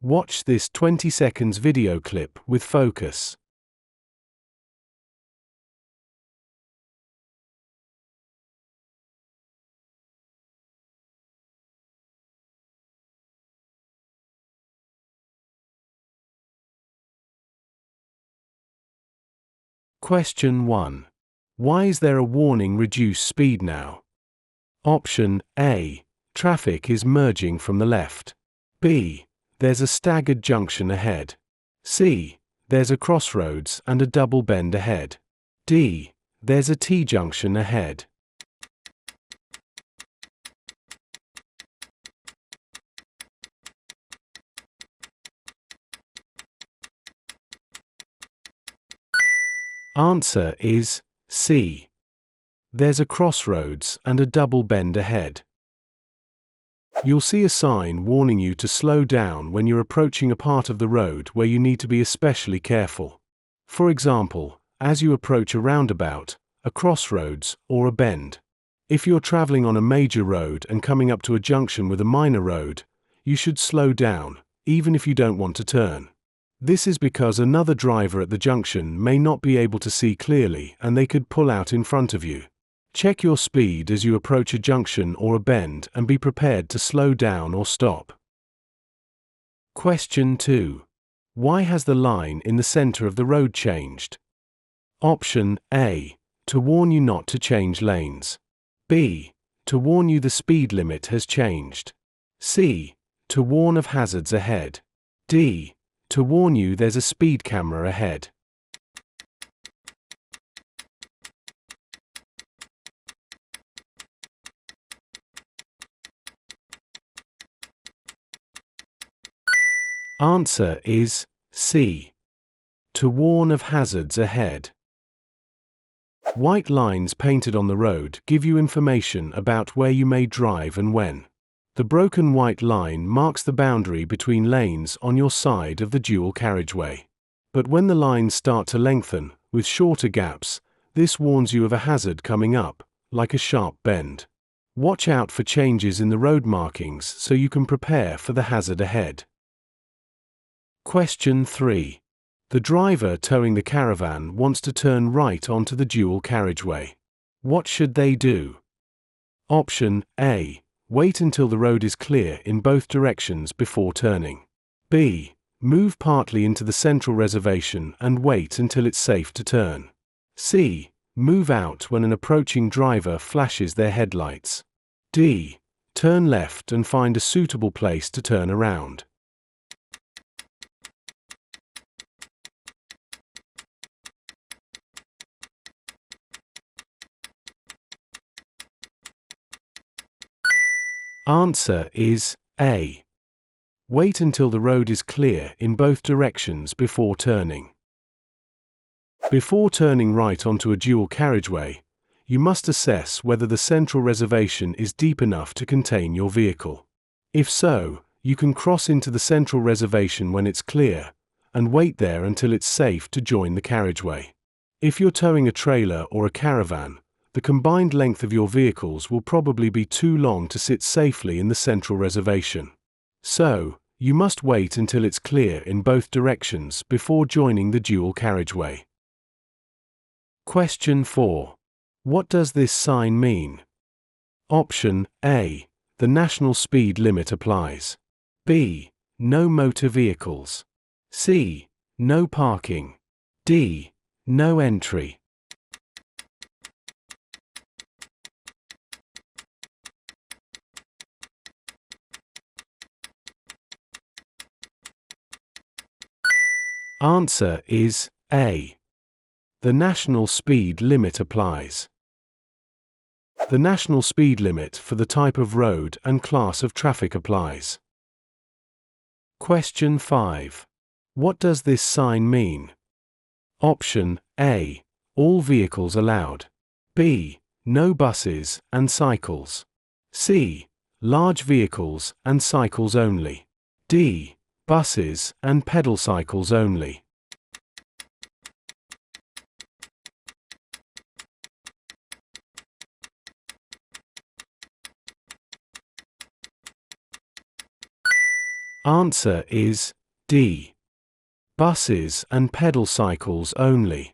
Watch this 20 seconds video clip with focus. Question 1. Why is there a warning reduce speed now? Option A. Traffic is merging from the left. B. There's a staggered junction ahead. C. There's a crossroads and a double bend ahead. D. There's a T-junction ahead. Answer is C. There's a crossroads and a double bend ahead. You'll see a sign warning you to slow down when you're approaching a part of the road where you need to be especially careful. For example, as you approach a roundabout, a crossroads, or a bend. If you're traveling on a major road and coming up to a junction with a minor road, you should slow down, even if you don't want to turn. This is because another driver at the junction may not be able to see clearly and they could pull out in front of you. Check your speed as you approach a junction or a bend and be prepared to slow down or stop. Question 2. Why has the line in the center of the road changed? Option A. To warn you not to change lanes. B. To warn you the speed limit has changed. C. To warn of hazards ahead. D. To warn you there's a speed camera ahead. Answer is C. To warn of hazards ahead. White lines painted on the road give you information about where you may drive and when. The broken white line marks the boundary between lanes on your side of the dual carriageway. But when the lines start to lengthen, with shorter gaps, this warns you of a hazard coming up, like a sharp bend. Watch out for changes in the road markings so you can prepare for the hazard ahead. Question 3. The driver towing the caravan wants to turn right onto the dual carriageway. What should they do? Option A. Wait until the road is clear in both directions before turning. B. Move partly into the central reservation and wait until it's safe to turn. C. Move out when an approaching driver flashes their headlights. D. Turn left and find a suitable place to turn around. Answer is A. Wait until the road is clear in both directions before turning. Before turning right onto a dual carriageway, you must assess whether the central reservation is deep enough to contain your vehicle. If so, you can cross into the central reservation when it's clear, and wait there until it's safe to join the carriageway. If you're towing a trailer or a caravan, the combined length of your vehicles will probably be too long to sit safely in the central reservation. So, you must wait until it's clear in both directions before joining the dual carriageway. Question 4. What does this sign mean? Option A. The national speed limit applies. B. No motor vehicles. C. No parking. D. No entry. Answer is A. The national speed limit applies. The national speed limit for the type of road and class of traffic applies. Question 5. What does this sign mean? Option A. All vehicles allowed. B. No buses and cycles. C. Large vehicles and cycles only. D. Buses and pedal cycles only. Answer is D. Buses and pedal cycles only.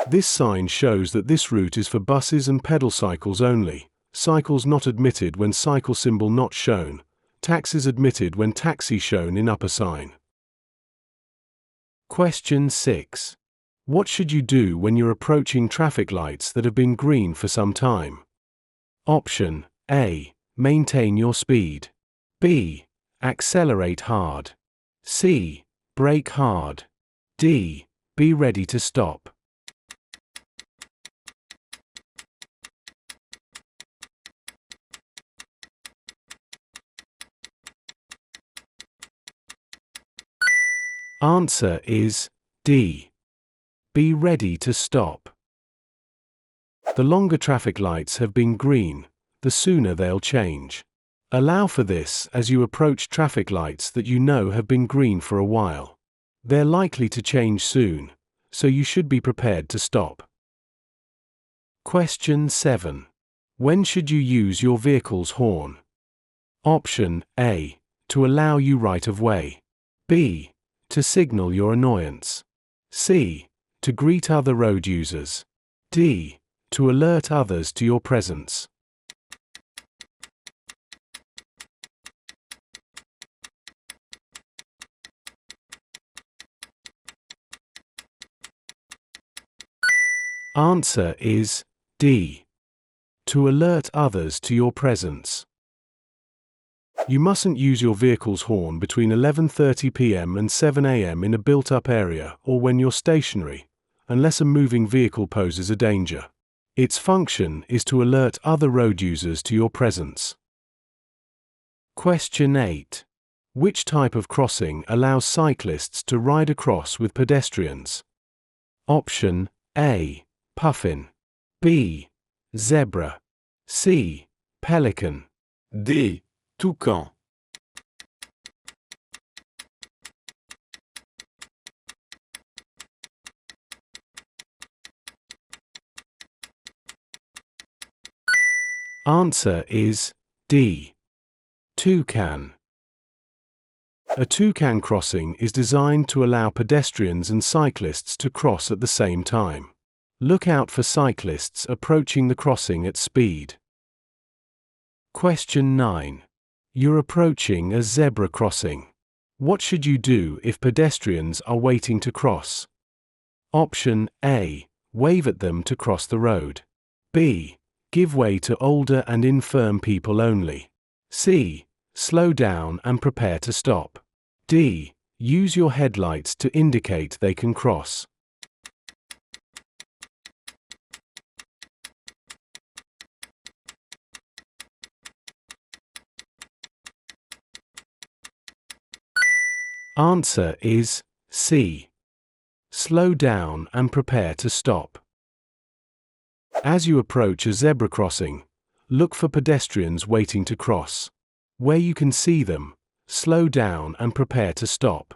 This sign shows that this route is for buses and pedal cycles only. Cycles not admitted when cycle symbol not shown. Taxis admitted when taxi shown in upper sign. Question 6. What should you do when you're approaching traffic lights that have been green for some time? Option A. Maintain your speed. B. Accelerate hard. C. Brake hard. D. Be ready to stop. Answer is D. Be ready to stop. The longer traffic lights have been green, the sooner they'll change. Allow for this as you approach traffic lights that you know have been green for a while. They're likely to change soon, so you should be prepared to stop. Question 7. When should you use your vehicle's horn? Option A. To allow you right of way. B. To signal your annoyance. C. To greet other road users. D. To alert others to your presence. Answer is D. To alert others to your presence. You mustn't use your vehicle's horn between 11:30 p.m. and 7 a.m. in a built-up area or when you're stationary, unless a moving vehicle poses a danger. Its function is to alert other road users to your presence. Question 8. Which type of crossing allows cyclists to ride across with pedestrians? Option A. Puffin. B. Zebra. C. Pelican. D. Toucan. Answer is D. Toucan. A toucan crossing is designed to allow pedestrians and cyclists to cross at the same time. Look out for cyclists approaching the crossing at speed. Question 9. You're approaching a zebra crossing. What should you do if pedestrians are waiting to cross? Option A. Wave at them to cross the road. B. Give way to older and infirm people only. C. Slow down and prepare to stop. D. Use your headlights to indicate they can cross. Answer is C. Slow down and prepare to stop. As you approach a zebra crossing, look for pedestrians waiting to cross. Where you can see them, slow down and prepare to stop.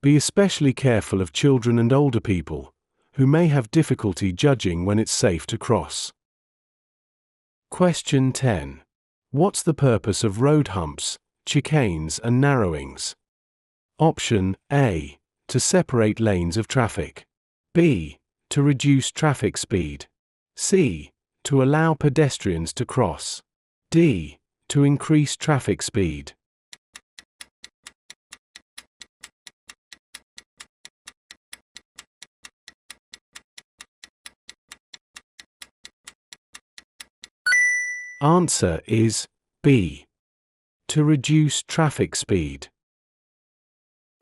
Be especially careful of children and older people, who may have difficulty judging when it's safe to cross. Question 10. What's the purpose of road humps, chicanes and narrowings? Option A. To separate lanes of traffic. B. To reduce traffic speed. C. To allow pedestrians to cross. D. To increase traffic speed. Answer is B. To reduce traffic speed.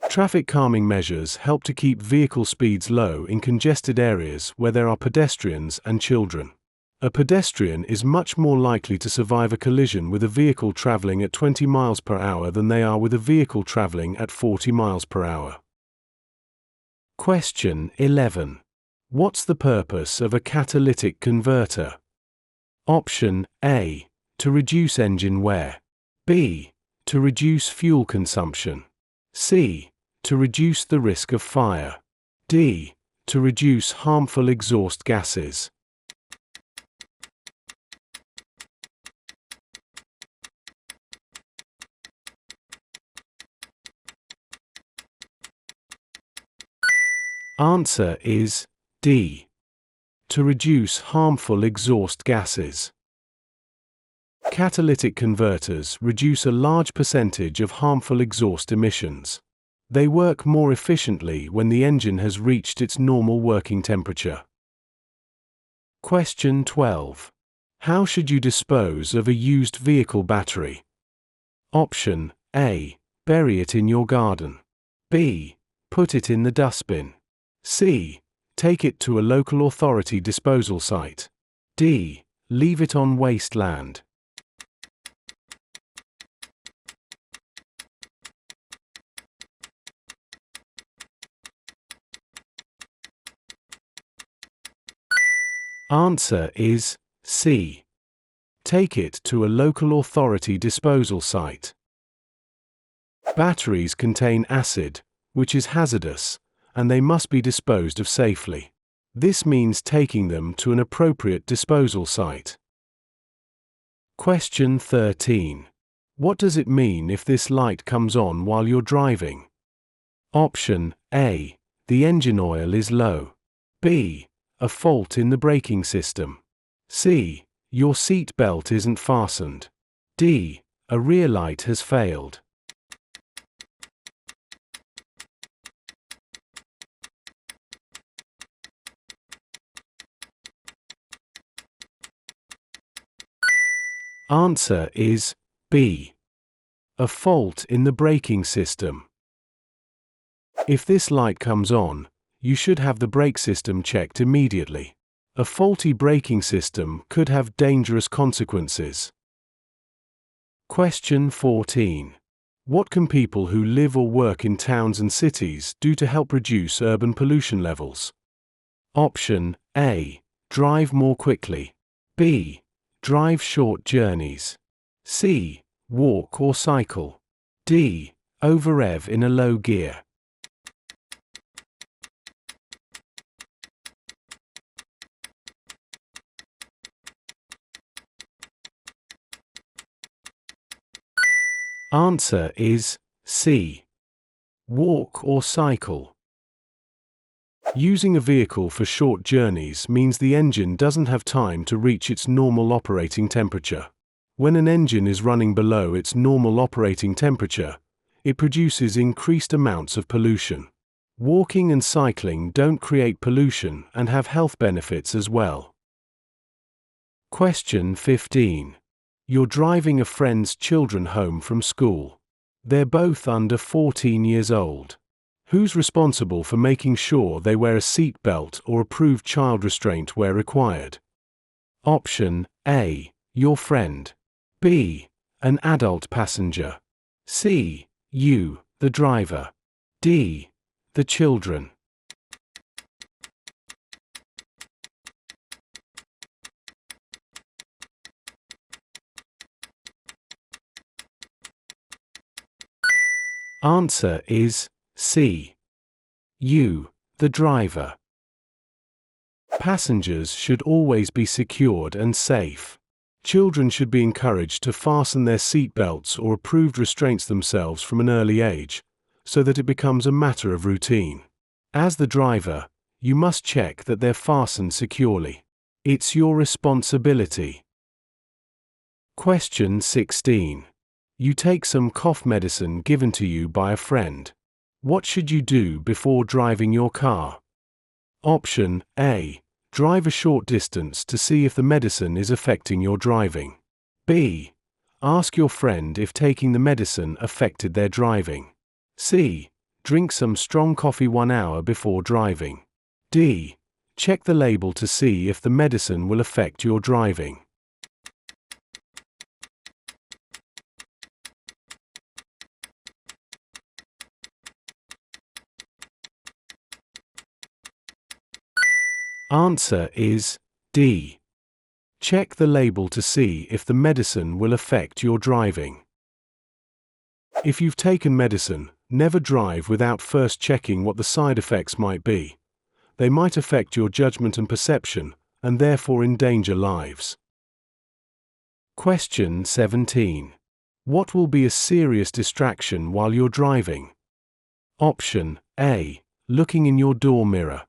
Traffic calming measures help to keep vehicle speeds low in congested areas where there are pedestrians and children. A pedestrian is much more likely to survive a collision with a vehicle traveling at 20 miles per hour than they are with a vehicle traveling at 40 miles per hour. Question 11. What's the purpose of a catalytic converter? Option A. To reduce engine wear. B. To reduce fuel consumption. C. To reduce the risk of fire. D. To reduce harmful exhaust gases. Answer is D. To reduce harmful exhaust gases. Catalytic converters reduce a large percentage of harmful exhaust emissions. They work more efficiently when the engine has reached its normal working temperature. Question 12. How should you dispose of a used vehicle battery? Option A. Bury it in your garden. B. Put it in the dustbin. C. Take it to a local authority disposal site. D. Leave it on wasteland. Answer is C. Take it to a local authority disposal site. Batteries contain acid, which is hazardous, and they must be disposed of safely. This means taking them to an appropriate disposal site. Question 13. What does it mean if this light comes on while you're driving? Option A. The engine oil is low. B. A fault in the braking system. C. Your seat belt isn't fastened. D. A rear light has failed. Answer is B. A fault in the braking system. If this light comes on, you should have the brake system checked immediately. A faulty braking system could have dangerous consequences. Question 14. What can people who live or work in towns and cities do to help reduce urban pollution levels? Option A. Drive more quickly. B. Drive short journeys. C. Walk or cycle. D. Over-rev in a low gear. Answer is C. Walk or cycle. Using a vehicle for short journeys means the engine doesn't have time to reach its normal operating temperature. When an engine is running below its normal operating temperature, it produces increased amounts of pollution. Walking and cycling don't create pollution and have health benefits as well. Question 15. You're driving a friend's children home from school. They're both under 14 years old. Who's responsible for making sure they wear a seat belt or approved child restraint where required? Option A. Your friend. B. An adult passenger. C. You, the driver. D. The children. Answer is C. You, the driver. Passengers should always be secured and safe. Children should be encouraged to fasten their seat belts or approved restraints themselves from an early age, so that it becomes a matter of routine. As the driver, you must check that they're fastened securely. It's your responsibility. Question 16. You take some cough medicine given to you by a friend. What should you do before driving your car? Option A. Drive a short distance to see if the medicine is affecting your driving. B. Ask your friend if taking the medicine affected their driving. C. Drink some strong coffee 1 hour before driving. D. Check the label to see if the medicine will affect your driving. Answer is D. Check the label to see if the medicine will affect your driving. If you've taken medicine, never drive without first checking what the side effects might be. They might affect your judgment and perception, and therefore endanger lives. Question 17. What will be a serious distraction while you're driving? Option A. Looking in your door mirror.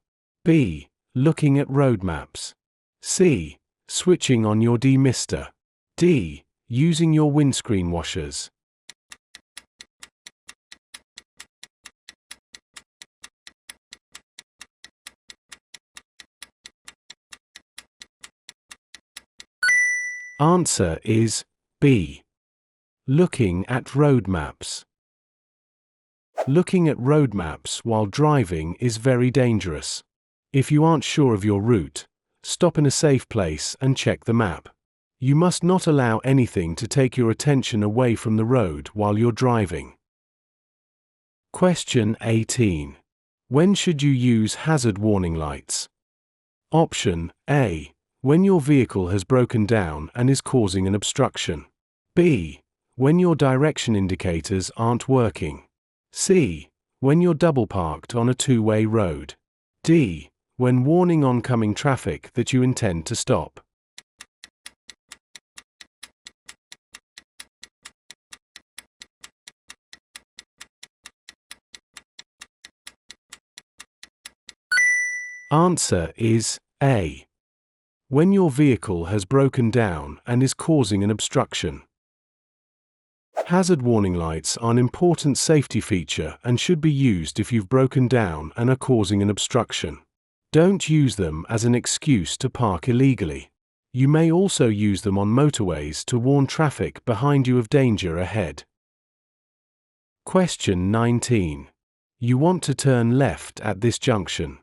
B. Looking at road maps. C. Switching on your demister. D. Using your windscreen washers. Answer is B. Looking at road maps. Looking at road maps while driving is very dangerous. If you aren't sure of your route, stop in a safe place and check the map. You must not allow anything to take your attention away from the road while you're driving. Question 18. When should you use hazard warning lights? Option A. When your vehicle has broken down and is causing an obstruction. B. When your direction indicators aren't working. C. When you're double parked on a two-way road. D. When warning oncoming traffic that you intend to stop. Answer is A. When your vehicle has broken down and is causing an obstruction. Hazard warning lights are an important safety feature and should be used if you've broken down and are causing an obstruction. Don't use them as an excuse to park illegally. You may also use them on motorways to warn traffic behind you of danger ahead. Question 19. You want to turn left at this junction.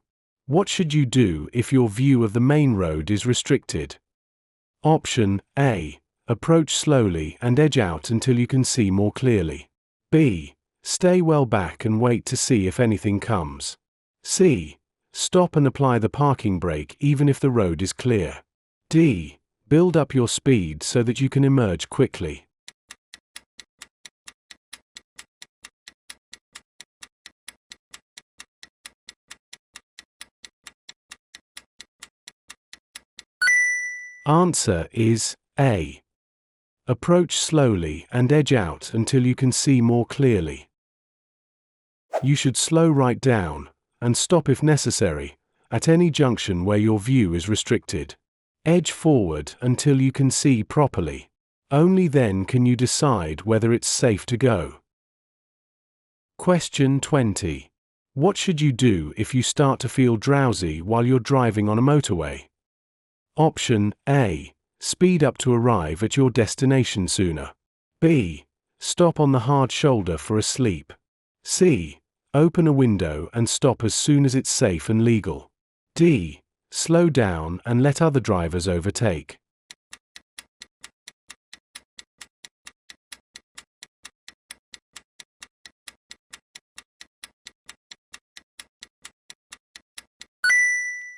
What should you do if your view of the main road is restricted? Option A. Approach slowly and edge out until you can see more clearly. B. Stay well back and wait to see if anything comes. C. Stop and apply the parking brake even if the road is clear. D. Build up your speed so that you can emerge quickly. Answer is A. Approach slowly and edge out until you can see more clearly. You should slow right down, and stop if necessary, at any junction where your view is restricted. Edge forward until you can see properly. Only then can you decide whether it's safe to go. Question 20. What should you do if you start to feel drowsy while you're driving on a motorway? Option A. Speed up to arrive at your destination sooner. B. Stop on the hard shoulder for a sleep. C. Open a window and stop as soon as it's safe and legal. D. Slow down and let other drivers overtake.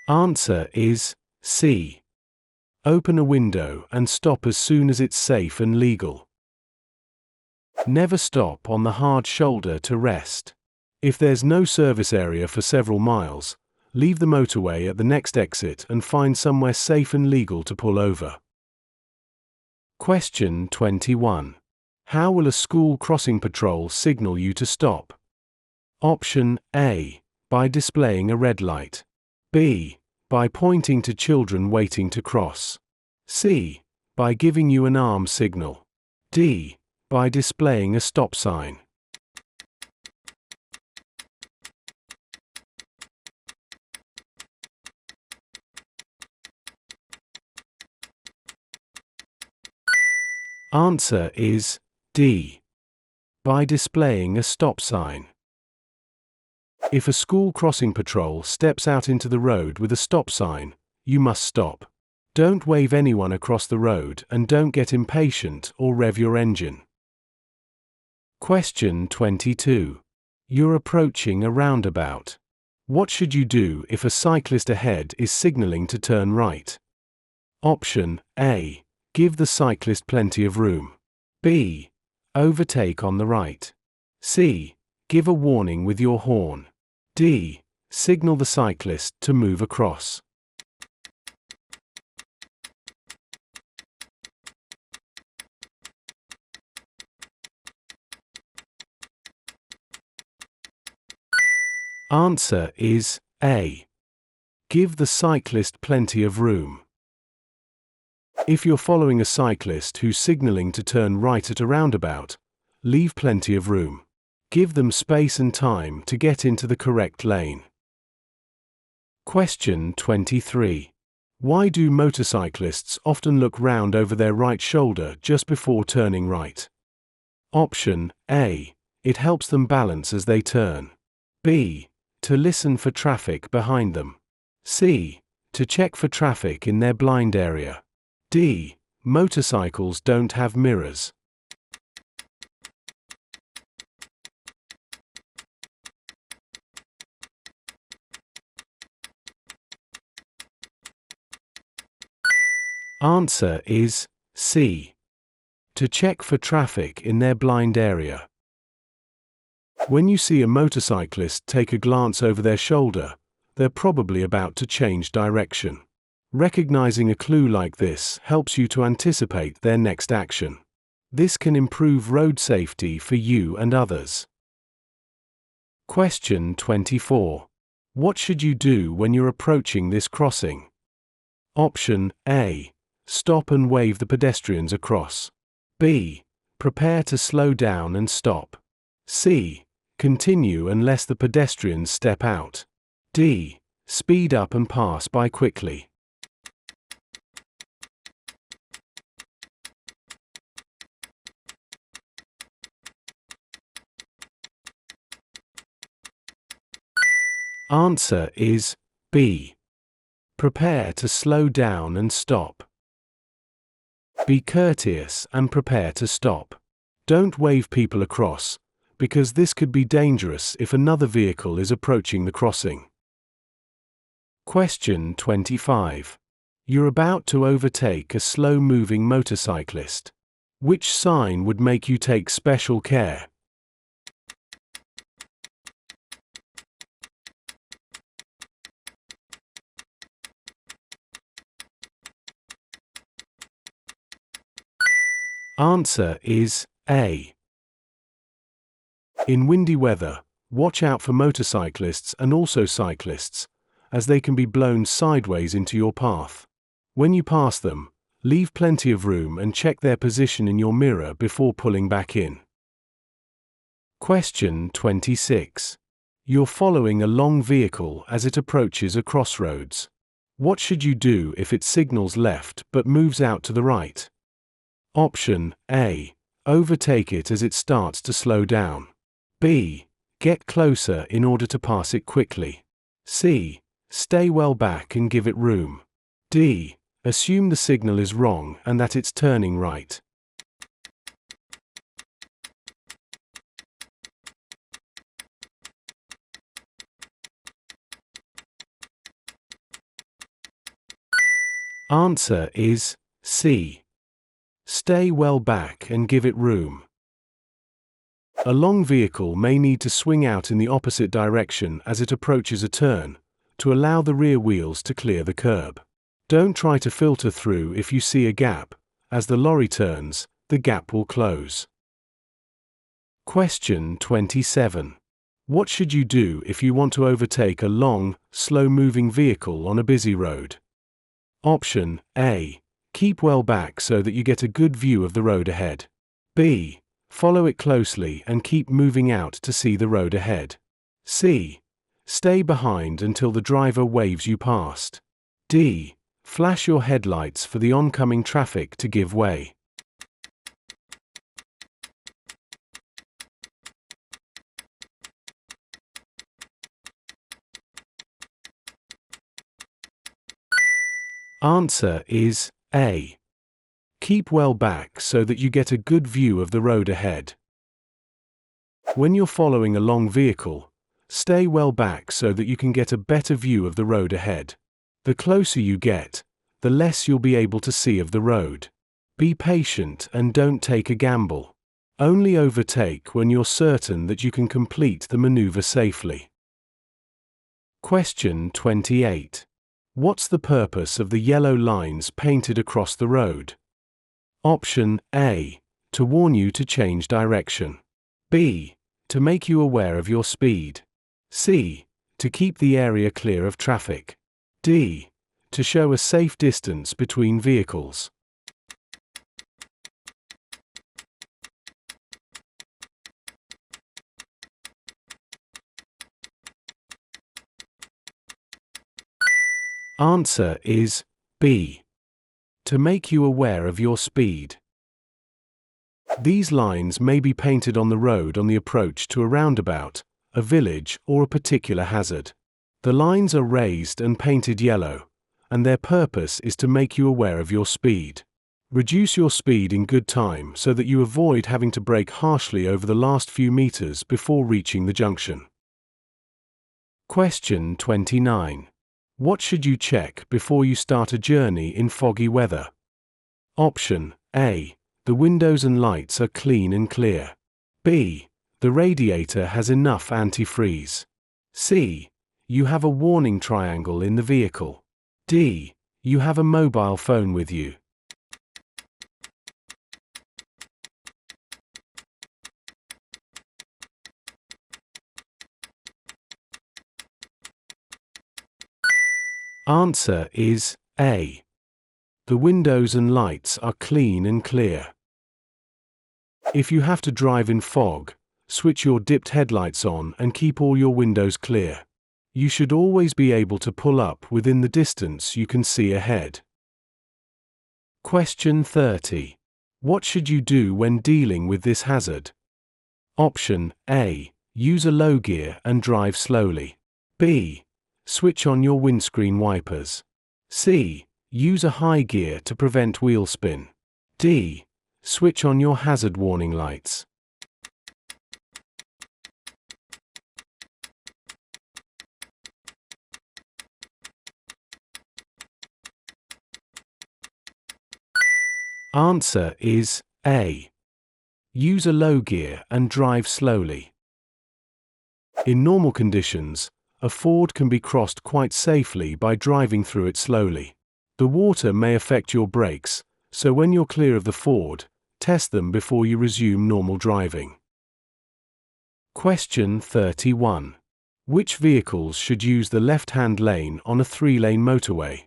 Answer is C. Open a window and stop as soon as it's safe and legal. Never stop on the hard shoulder to rest. If there's no service area for several miles, leave the motorway at the next exit and find somewhere safe and legal to pull over. Question 21. How will a school crossing patrol signal you to stop? Option A. By displaying a red light. B. By pointing to children waiting to cross. C. By giving you an arm signal. D. By displaying a stop sign. Answer is D. By displaying a stop sign. If a school crossing patrol steps out into the road with a stop sign, you must stop. Don't wave anyone across the road and don't get impatient or rev your engine. Question 22. You're approaching a roundabout. What should you do if a cyclist ahead is signaling to turn right? Option A. Give the cyclist plenty of room. B. Overtake on the right. C. Give a warning with your horn. D. Signal the cyclist to move across. Answer is A. Give the cyclist plenty of room. If you're following a cyclist who's signaling to turn right at a roundabout, leave plenty of room. Give them space and time to get into the correct lane. Question 23. Why do motorcyclists often look round over their right shoulder just before turning right? Option A. It helps them balance as they turn. B. To listen for traffic behind them. C. To check for traffic in their blind area. D. Motorcycles don't have mirrors. Answer is C. To check for traffic in their blind area. When you see a motorcyclist take a glance over their shoulder, they're probably about to change direction. Recognizing a clue like this helps you to anticipate their next action. This can improve road safety for you and others. Question 24. What should you do when you're approaching this crossing? Option A. Stop and wave the pedestrians across. B. Prepare to slow down and stop. C. Continue unless the pedestrians step out. D. Speed up and pass by quickly. Answer is B. Prepare to slow down and stop. Be courteous and prepare to stop. Don't wave people across, because this could be dangerous if another vehicle is approaching the crossing. Question 25. You're about to overtake a slow-moving motorcyclist. Which sign would make you take special care? Answer is A. In windy weather, watch out for motorcyclists and also cyclists, as they can be blown sideways into your path. When you pass them, leave plenty of room and check their position in your mirror before pulling back in. Question 26. You're following a long vehicle as it approaches a crossroads. What should you do if it signals left but moves out to the right? Option A. Overtake it as it starts to slow down. B. Get closer in order to pass it quickly. C. Stay well back and give it room. D. Assume the signal is wrong and that it's turning right. Answer is C. Stay well back and give it room. A long vehicle may need to swing out in the opposite direction as it approaches a turn, to allow the rear wheels to clear the curb. Don't try to filter through if you see a gap. As the lorry turns, the gap will close. Question 27. What should you do if you want to overtake a long, slow-moving vehicle on a busy road? Option A. Keep well back so that you get a good view of the road ahead. B. Follow it closely and keep moving out to see the road ahead. C. Stay behind until the driver waves you past. D. Flash your headlights for the oncoming traffic to give way. Answer is A. Keep well back so that you get a good view of the road ahead. When you're following a long vehicle, stay well back so that you can get a better view of the road ahead. The closer you get, the less you'll be able to see of the road. Be patient and don't take a gamble. Only overtake when you're certain that you can complete the maneuver safely. Question 28. What's the purpose of the yellow lines painted across the road? Option A. To warn you to change direction. B. To make you aware of your speed. C. To keep the area clear of traffic. D. To show a safe distance between vehicles. Answer is B. To make you aware of your speed. These lines may be painted on the road on the approach to a roundabout, a village, or a particular hazard. The lines are raised and painted yellow, and their purpose is to make you aware of your speed. Reduce your speed in good time so that you avoid having to brake harshly over the last few meters before reaching the junction. Question 29. What should you check before you start a journey in foggy weather? Option A. The windows and lights are clean and clear. B. The radiator has enough antifreeze. C. You have a warning triangle in the vehicle. D. You have a mobile phone with you. Answer is A. The windows and lights are clean and clear. If you have to drive in fog, switch your dipped headlights on and keep all your windows clear. You should always be able to pull up within the distance you can see ahead. Question 30. What should you do when dealing with this hazard? Option A. Use a low gear and drive slowly. B. Switch on your windscreen wipers. C. Use a high gear to prevent wheel spin. D. Switch on your hazard warning lights. Answer is A. Use a low gear and drive slowly. In normal conditions, a ford can be crossed quite safely by driving through it slowly. The water may affect your brakes, so when you're clear of the ford, test them before you resume normal driving. Question 31. Which vehicles should use the left-hand lane on a 3-lane motorway?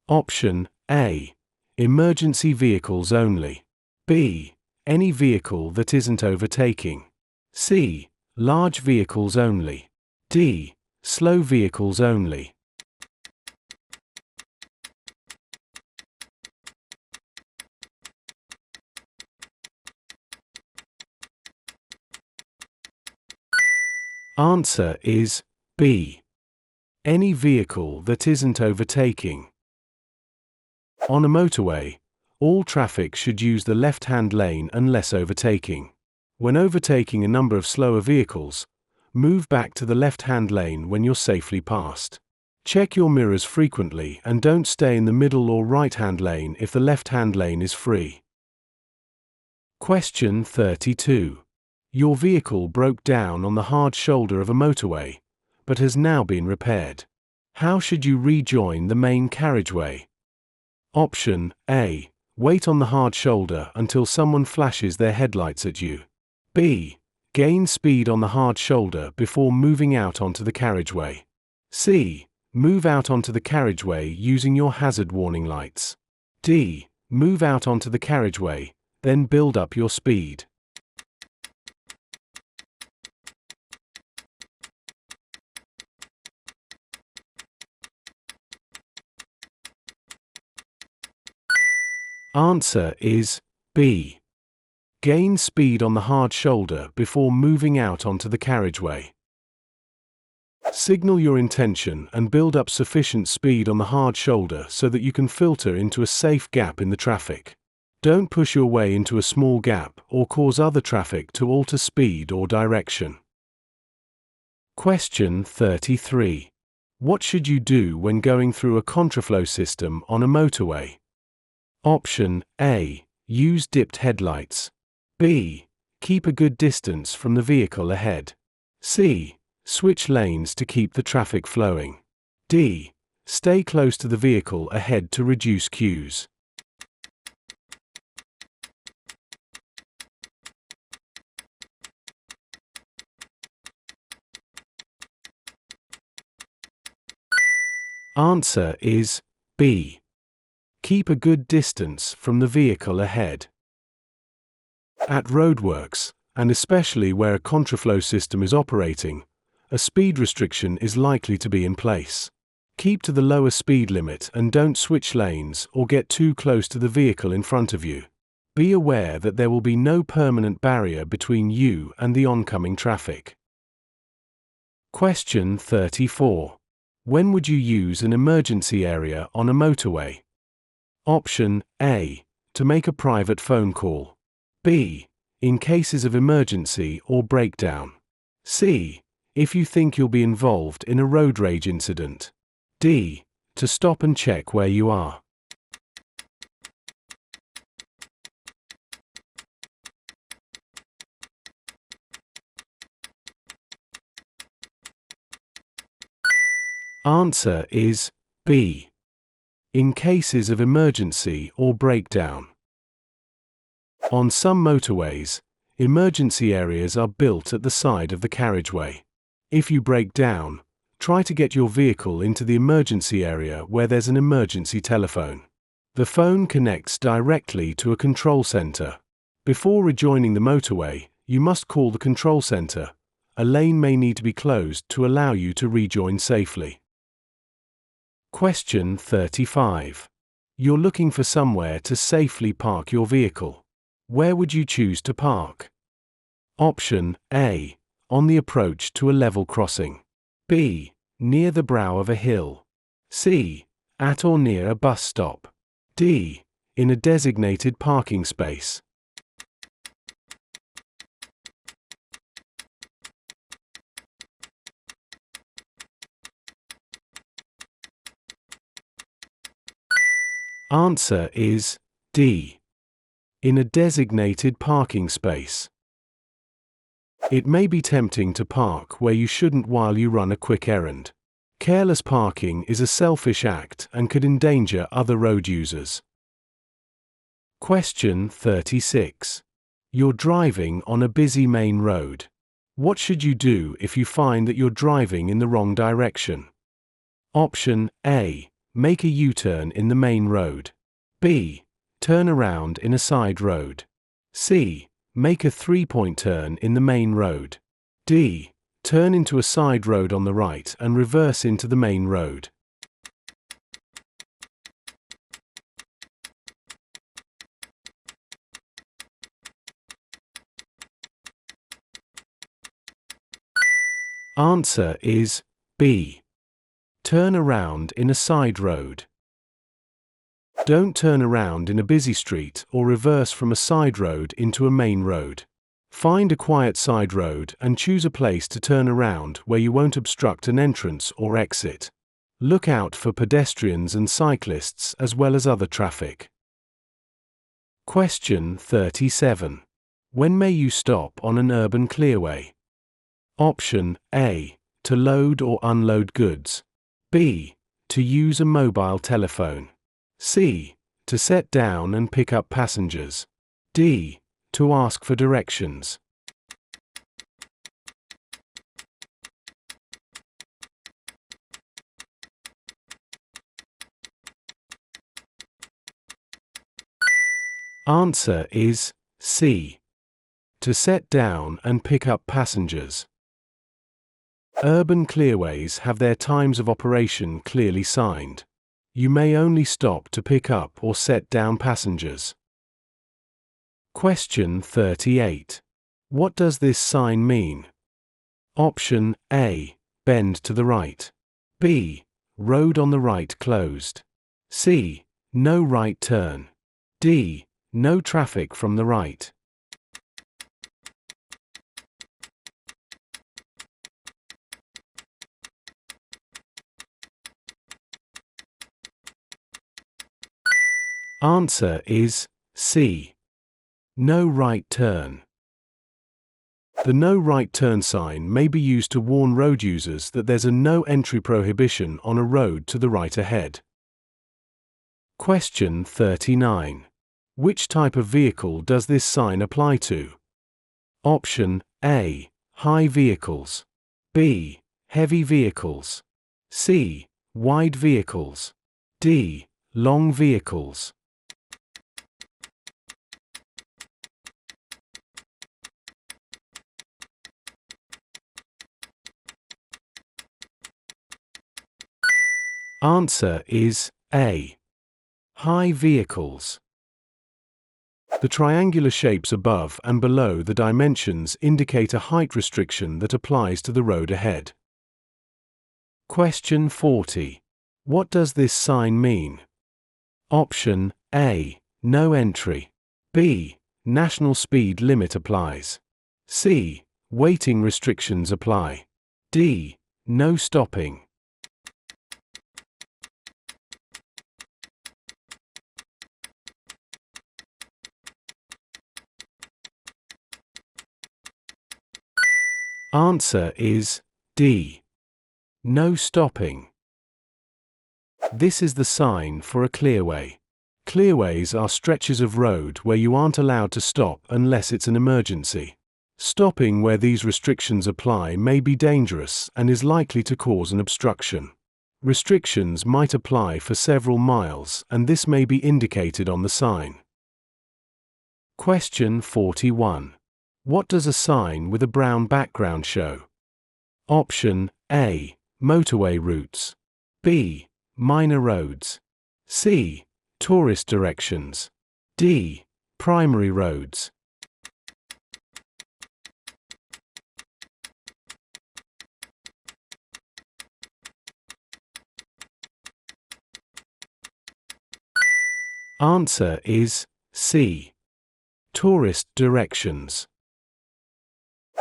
Option A. Emergency vehicles only. B. Any vehicle that isn't overtaking. C. Large vehicles only. D. Slow vehicles only. Answer is B. Any vehicle that isn't overtaking. On a motorway, all traffic should use the left-hand lane unless overtaking. When overtaking a number of slower vehicles, move back to the left-hand lane when you're safely past. Check your mirrors frequently and don't stay in the middle or right-hand lane if the left-hand lane is free. Question 32. Your vehicle broke down on the hard shoulder of a motorway, but has now been repaired. How should you rejoin the main carriageway? Option A. Wait on the hard shoulder until someone flashes their headlights at you. B. Gain speed on the hard shoulder before moving out onto the carriageway. C. Move out onto the carriageway using your hazard warning lights. D. Move out onto the carriageway, then build up your speed. Answer is B. Gain speed on the hard shoulder before moving out onto the carriageway. Signal your intention and build up sufficient speed on the hard shoulder so that you can filter into a safe gap in the traffic. Don't push your way into a small gap or cause other traffic to alter speed or direction. Question 33. What should you do when going through a contraflow system on a motorway? Option A. Use dipped headlights. B. Keep a good distance from the vehicle ahead. C. Switch lanes to keep the traffic flowing. D. Stay close to the vehicle ahead to reduce queues. Answer is B. Keep a good distance from the vehicle ahead. At roadworks, and especially where a contraflow system is operating, a speed restriction is likely to be in place. Keep to the lower speed limit and don't switch lanes or get too close to the vehicle in front of you. Be aware that there will be no permanent barrier between you and the oncoming traffic. Question 34. When would you use an emergency area on a motorway? Option A. To make a private phone call. B. In cases of emergency or breakdown. C. If you think you'll be involved in a road rage incident. D. To stop and check where you are. Answer is B. In cases of emergency or breakdown. On some motorways, emergency areas are built at the side of the carriageway. If you break down, try to get your vehicle into the emergency area where there's an emergency telephone. The phone connects directly to a control center. Before rejoining the motorway, you must call the control center. A lane may need to be closed to allow you to rejoin safely. Question 35. You're looking for somewhere to safely park your vehicle. Where would you choose to park? Option A. On the approach to a level crossing. B. Near the brow of a hill. C. At or near a bus stop. D. In a designated parking space. Answer is D. In a designated parking space. It may be tempting to park where you shouldn't while you run a quick errand. Careless parking is a selfish act and could endanger other road users. Question 36. You're driving on a busy main road. What should you do if you find that you're driving in the wrong direction? Option A. Make a U-turn in the main road. B. Turn around in a side road. C. Make a three-point turn in the main road. D. Turn into a side road on the right and reverse into the main road. Answer is B. Turn around in a side road. Don't turn around in a busy street or reverse from a side road into a main road. Find a quiet side road and choose a place to turn around where you won't obstruct an entrance or exit. Look out for pedestrians and cyclists as well as other traffic. Question 37. When may you stop on an urban clearway? Option A. To load or unload goods. B. To use a mobile telephone. C. To set down and pick up passengers. D. To ask for directions. Answer is C. To set down and pick up passengers. Urban clearways have their times of operation clearly signed. You may only stop to pick up or set down passengers. Question 38. What does this sign mean? Option A. Bend to the right. B. Road on the right closed. C. No right turn. D. No traffic from the right. Answer is C. No right turn. The no right turn sign may be used to warn road users that there's a no entry prohibition on a road to the right ahead. Question 39. Which type of vehicle does this sign apply to? Option A. High vehicles. B. Heavy vehicles. C. Wide vehicles. D. Long vehicles. Answer is A. High vehicles. The triangular shapes above and below the dimensions indicate a height restriction that applies to the road ahead. Question 40. What does this sign mean? Option A. No entry. B. National speed limit applies. C. Waiting restrictions apply. D. No stopping. Answer is D. No stopping. This is the sign for a clearway. Clearways are stretches of road where you aren't allowed to stop unless it's an emergency. Stopping where these restrictions apply may be dangerous and is likely to cause an obstruction. Restrictions might apply for several miles, and this may be indicated on the sign. Question 41. What does a sign with a brown background show? Option A. Motorway routes. B. Minor roads. C. Tourist directions. D. Primary roads. Answer is C. Tourist directions.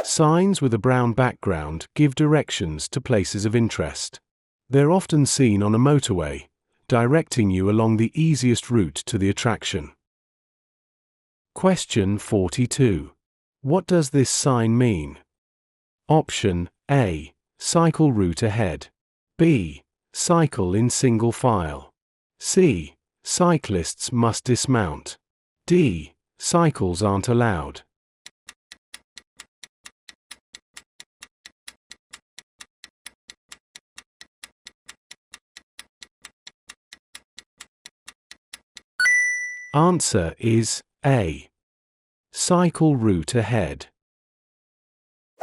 Signs with a brown background give directions to places of interest. They're often seen on a motorway, directing you along the easiest route to the attraction. Question 42. What does this sign mean? Option A. Cycle route ahead. B. Cycle in single file. C. Cyclists must dismount. D. Cycles aren't allowed. Answer is A. Cycle route ahead.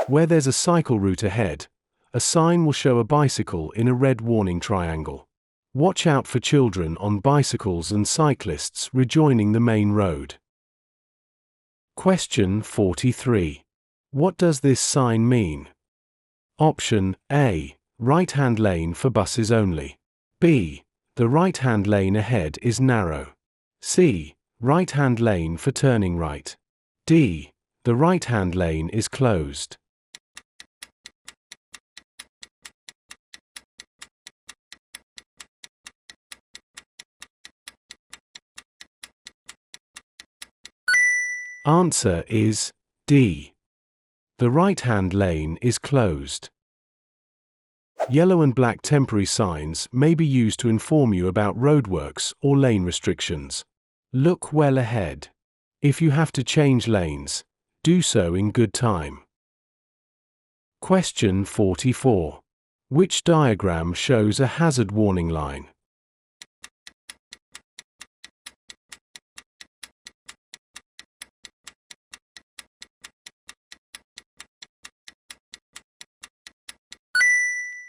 Where there's a cycle route ahead, a sign will show a bicycle in a red warning triangle. Watch out for children on bicycles and cyclists rejoining the main road. Question 43. What does this sign mean? Option A. Right-hand lane for buses only. B. The right-hand lane ahead is narrow. C. Right-hand lane for turning right. D. The right-hand lane is closed. Answer is D. The right-hand lane is closed. Yellow and black temporary signs may be used to inform you about roadworks or lane restrictions. Look well ahead. If you have to change lanes, do so in good time. Question 44. Which diagram shows a hazard warning line?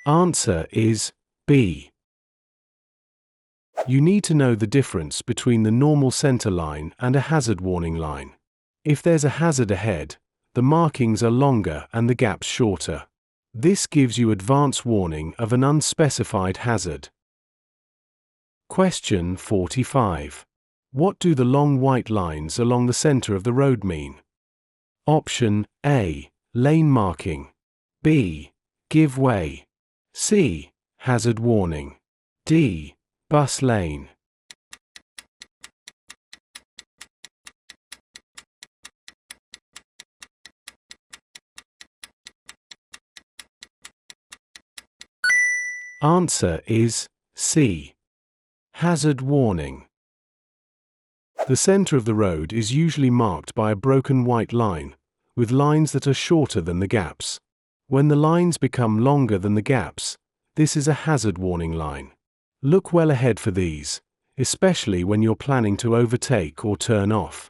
Answer is B. You need to know the difference between the normal center line and a hazard warning line. If there's a hazard ahead, the markings are longer and the gaps shorter. This gives you advance warning of an unspecified hazard. Question 45. What do the long white lines along the center of the road mean? Option A. Lane marking. B. Give way. C. Hazard warning. D. Bus lane. Answer is C. Hazard warning. The center of the road is usually marked by a broken white line, with lines that are shorter than the gaps. When the lines become longer than the gaps, this is a hazard warning line. Look well ahead for these, especially when you're planning to overtake or turn off.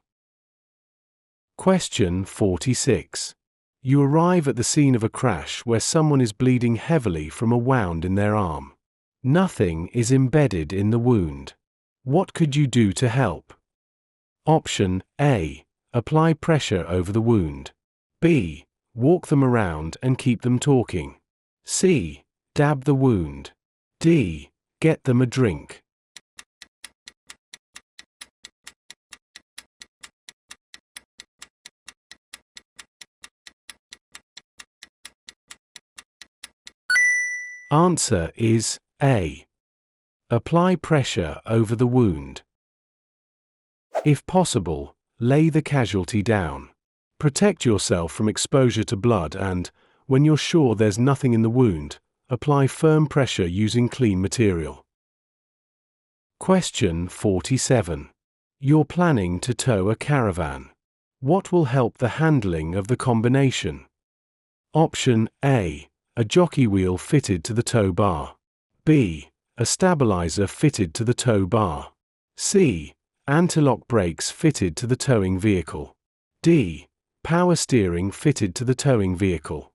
Question 46. You arrive at the scene of a crash where someone is bleeding heavily from a wound in their arm. Nothing is embedded in the wound. What could you do to help? Option A. Apply pressure over the wound. B. Walk them around and keep them talking. C. Dab the wound. D. Get them a drink. Answer is A. Apply pressure over the wound. If possible, lay the casualty down. Protect yourself from exposure to blood and, when you're sure there's nothing in the wound, apply firm pressure using clean material. Question 47. You're planning to tow a caravan. What will help the handling of the combination? Option A. A jockey wheel fitted to the tow bar. B. A stabilizer fitted to the tow bar. C. Anti-lock brakes fitted to the towing vehicle. D. Power steering fitted to the towing vehicle.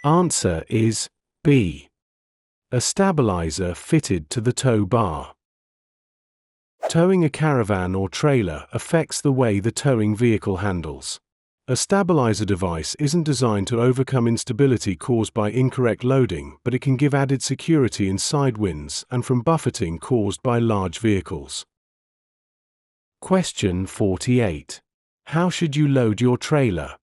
Answer is B. A stabilizer fitted to the tow bar. Towing a caravan or trailer affects the way the towing vehicle handles. A stabilizer device isn't designed to overcome instability caused by incorrect loading, but it can give added security in side winds and from buffeting caused by large vehicles. Question 48. How should you load your trailer?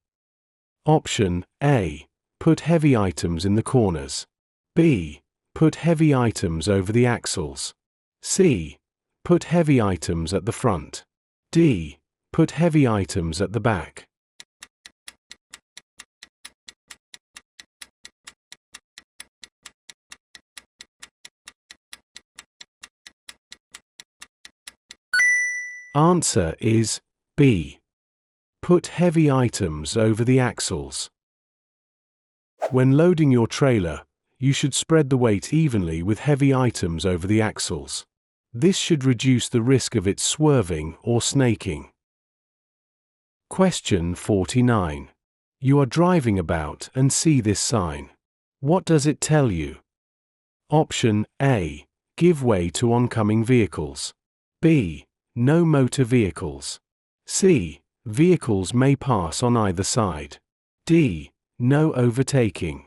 Option A. Put heavy items in the corners. B. Put heavy items over the axles. C. Put heavy items at the front. D. Put heavy items at the back. Answer is B. Put heavy items over the axles. When loading your trailer, you should spread the weight evenly with heavy items over the axles. This should reduce the risk of it swerving or snaking. Question 49. You are driving about and see this sign. What does it tell you? Option A. Give way to oncoming vehicles. B. No motor vehicles. C. Vehicles may pass on either side. D. No overtaking.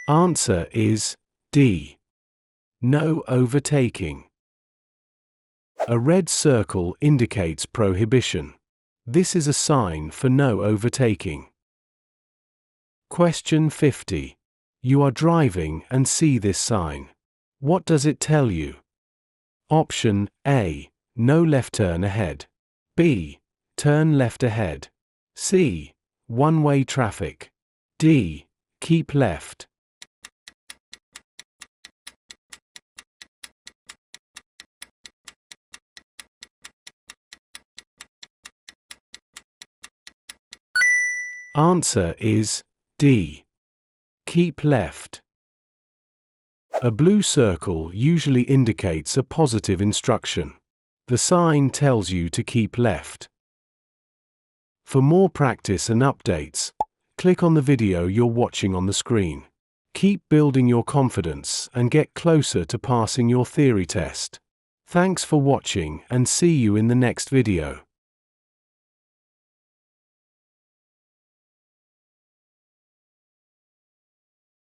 Answer is D. No overtaking. A red circle indicates prohibition. This is a sign for no overtaking. Question 50. You are driving and see this sign. What does it tell you? Option A. No left turn ahead. B. Turn left ahead. C. One-way traffic. D. Keep left. Answer is D. Keep left. A blue circle usually indicates a positive instruction. The sign tells you to keep left. For more practice and updates, click on the video you're watching on the screen. Keep building your confidence and get closer to passing your theory test. Thanks for watching and see you in the next video.